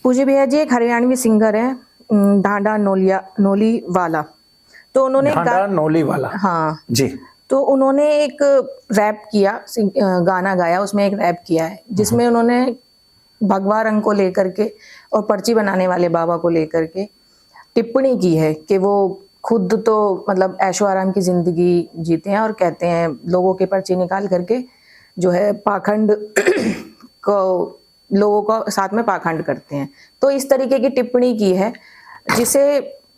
पूज्य भैया जी एक हरियाणवी सिंगर है, ढांडा नोलीवाला। तो उन्होंने ढांडा नोलीवाला, हाँ जी। तो उन्होंने एक रैप किया, गाना गाया, उसमें एक रैप किया है जिसमें उन्होंने भगवा रंग को लेकर के और पर्ची बनाने वाले बाबा को लेकर के टिप्पणी की है कि वो खुद तो मतलब ऐशो आराम की जिंदगी जीते हैं और कहते हैं लोगों के पर्ची निकाल करके जो है पाखंड को लोगों को साथ में पाखंड करते हैं। तो इस तरीके की टिप्पणी की है जिसे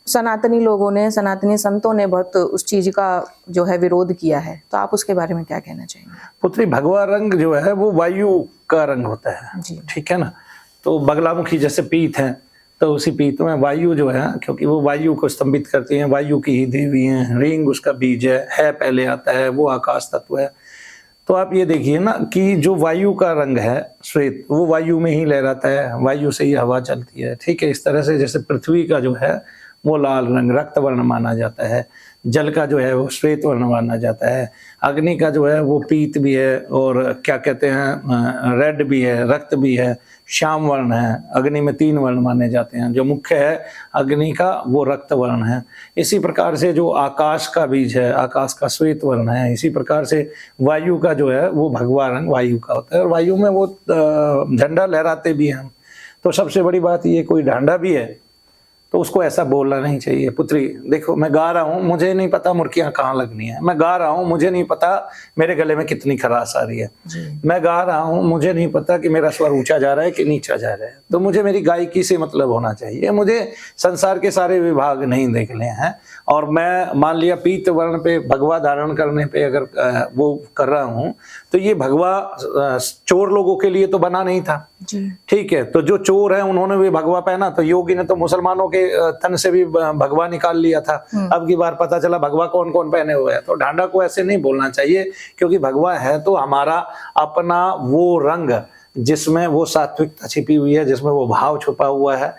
सनातनी लोगों ने, सनातनी संतों ने बहुत उस चीज का जो है विरोध किया है। तो आप उसके बारे में क्या कहना चाहेंगे? पुत्री, भगवा रंग जो है वो वायु का रंग होता है, ठीक है ना। तो बगलामुखी जैसे पीत है, तो उसी पीत में वायु जो है, क्योंकि वो वायु को स्तंभित करती है, वायु की ही देवी है, रिंग उसका बीज है पहले आता है, वो आकाश तत्व है। तो आप ये देखिए ना कि जो वायु का रंग है श्वेत, वो वायु में ही लहराता है, वायु से ही हवा चलती है, ठीक है। इस तरह से जैसे पृथ्वी का जो है वो लाल रंग रक्त वर्ण माना जाता है, जल का जो है वो श्वेत वर्ण माना जाता है, अग्नि का जो है वो पीत भी है और क्या कहते हैं रेड भी है, रक्त भी है, श्याम वर्ण है। अग्नि में 3 वर्ण माने जाते हैं, जो मुख्य है अग्नि का वो रक्त वर्ण है। इसी प्रकार से जो आकाश का बीज है, आकाश का श्वेत वर्ण है। इसी प्रकार से वायु का जो है वो भगवा रंग वायु का होता है, और वायु में वो झंडा लहराते भी हैं। तो सबसे बड़ी बात ये, कोई ढांडा भी है तो उसको ऐसा बोलना नहीं चाहिए। पुत्री देखो, मैं गा रहा हूँ, मुझे नहीं पता मुर्कियाँ कहाँ लगनी है, मैं गा रहा हूँ, मुझे नहीं पता मेरे गले में कितनी खराश आ रही है, मैं गा रहा हूँ, मुझे नहीं पता कि मेरा स्वर ऊंचा जा रहा है कि नीचा जा रहा है। तो मुझे मेरी गायकी से मतलब होना चाहिए, मुझे संसार के सारे विभाग नहीं देखने हैं। और मैं मान लिया पीत वर्ण पे भगवा धारण करने पे अगर वो कर रहा हूँ, तो ये भगवा चोर लोगों के लिए तो बना नहीं था, ठीक है। तो जो चोर है उन्होंने भी भगवा पहना, तो योगी ने तो मुसलमानों के तन से भी भगवा निकाल लिया था। अब की बार पता चला भगवा कौन कौन पहने हुए है। तो ढांडा को ऐसे नहीं बोलना चाहिए, क्योंकि भगवा है तो हमारा अपना वो रंग जिसमें वो सात्विकता छिपी हुई है, जिसमें वो भाव छुपा हुआ है,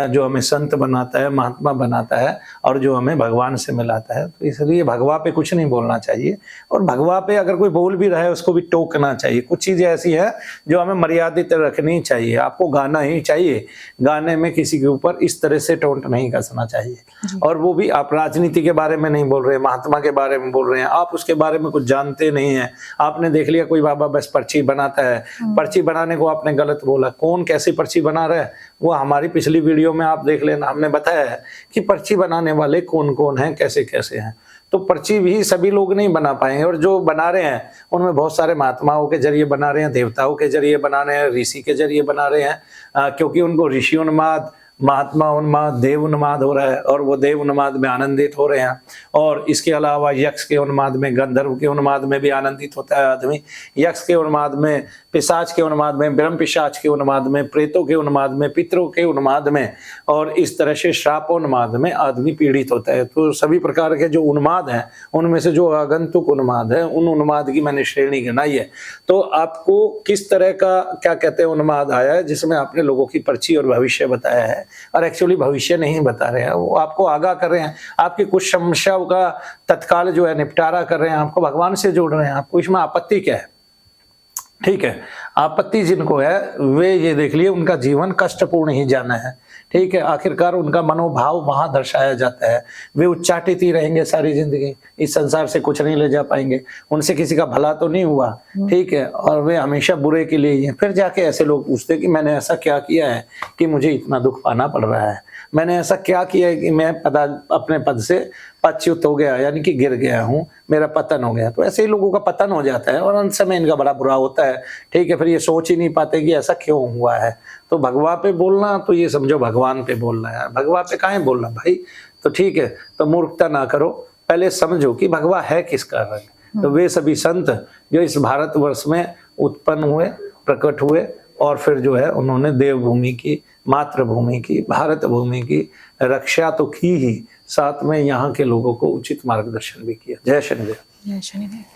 जो हमें संत बनाता है, महात्मा बनाता है और जो हमें भगवान से मिलाता है। तो इसलिए भगवा पे कुछ नहीं बोलना चाहिए, और भगवा पे अगर कोई बोल भी रहा है उसको भी टोकना चाहिए। कुछ चीज़ें ऐसी है जो हमें मर्यादित रखनी चाहिए। आपको गाना ही चाहिए, गाने में किसी के ऊपर इस तरह से टोंट नहीं कसना चाहिए। और वो भी आप राजनीति के बारे में नहीं बोल रहे, महात्मा के बारे में बोल रहे हैं, आप उसके बारे में कुछ जानते नहीं है। आपने देख लिया कोई बाबा बस पर्ची बनाता है, पर्ची बनाने को आपने गलत बोला। कौन कैसी पर्ची बना रहा है वो हमारी पिछली वीडियो में आप देख लेना, हमने बताया है कि पर्ची बनाने वाले कौन कौन हैं, कैसे कैसे हैं। तो पर्ची भी सभी लोग नहीं बना पाएंगे, और जो बना रहे हैं उनमें बहुत सारे महात्माओं के जरिए बना रहे हैं, देवताओं के जरिए बना रहे हैं, ऋषि के जरिए बना रहे हैं, क्योंकि उनको ऋषि उन्माद, महात्मा उन्माद, देव उन्माद हो रहा है, और वो देव उन्माद में आनंदित हो रहे हैं। और इसके अलावा यक्ष के उन्माद में, गंधर्व के उन्माद में भी आनंदित होता है आदमी, यक्ष के उन्माद में, पिशाच के उन्माद में, ब्रह्म पिशाच के उन्माद में, प्रेतों के उन्माद में, पितरों के उन्माद में, और इस तरह से श्रापोन्माद में आदमी पीड़ित होता है। तो सभी प्रकार के जो उन्माद हैं उनमें से जो आगंतुक उन्माद है, उन उन्माद की मैंने श्रेणी गिनाई है। तो आपको किस तरह का क्या कहते हैं उन्माद आया है, जिसमें आपने लोगों की पर्ची और भविष्य बताया है, और एक्चुअली भविष्य नहीं बता रहे हैं, वो आपको आगाह कर रहे हैं, आपकी कुछ समस्याओं का तत्काल जो है निपटारा कर रहे हैं, आपको भगवान से जोड़ रहे हैं। आपको इसमें आपत्ति क्या है? ठीक है, आपत्ति जिनको है वे ये देख लिए उनका जीवन कष्टपूर्ण ही जाना है, ठीक है। आखिरकार उनका मनोभाव वहां दर्शाया जाता है, वे उच्चाटित ही रहेंगे सारी जिंदगी, इस संसार से कुछ नहीं ले जा पाएंगे, उनसे किसी का भला तो नहीं हुआ, ठीक है, और वे हमेशा बुरे के लिए ही हैं। फिर जाके ऐसे लोग पूछते कि मैंने ऐसा क्या किया है कि मुझे इतना दुख पाना पड़ रहा है, मैंने ऐसा क्या किया है कि मैं अपने पद से पदच्युत हो गया, यानी कि गिर गया हूँ, मेरा पतन हो गया। तो ऐसे ही लोगों का पतन हो जाता है और अंत समय इनका बड़ा बुरा होता है, ठीक है। फिर ये सोच ही नहीं पाते कि ऐसा क्यों हुआ है। तो भगवा पे बोलना तो ये समझो भगवान पे बोलना है, भगवा पे काहे बोलना भाई। तो ठीक है, तो मूर्खता ना करो, पहले समझो कि भगवा है किसका रंग। तो वे सभी संत जो इस भारतवर्ष में उत्पन्न हुए, प्रकट हुए, और फिर जो है उन्होंने देवभूमि की, मातृभूमि की, भारत भूमि की रक्षा तो की ही, साथ में यहाँ के लोगों को उचित मार्गदर्शन भी किया। जय शनिदेव। जय शनिदेव।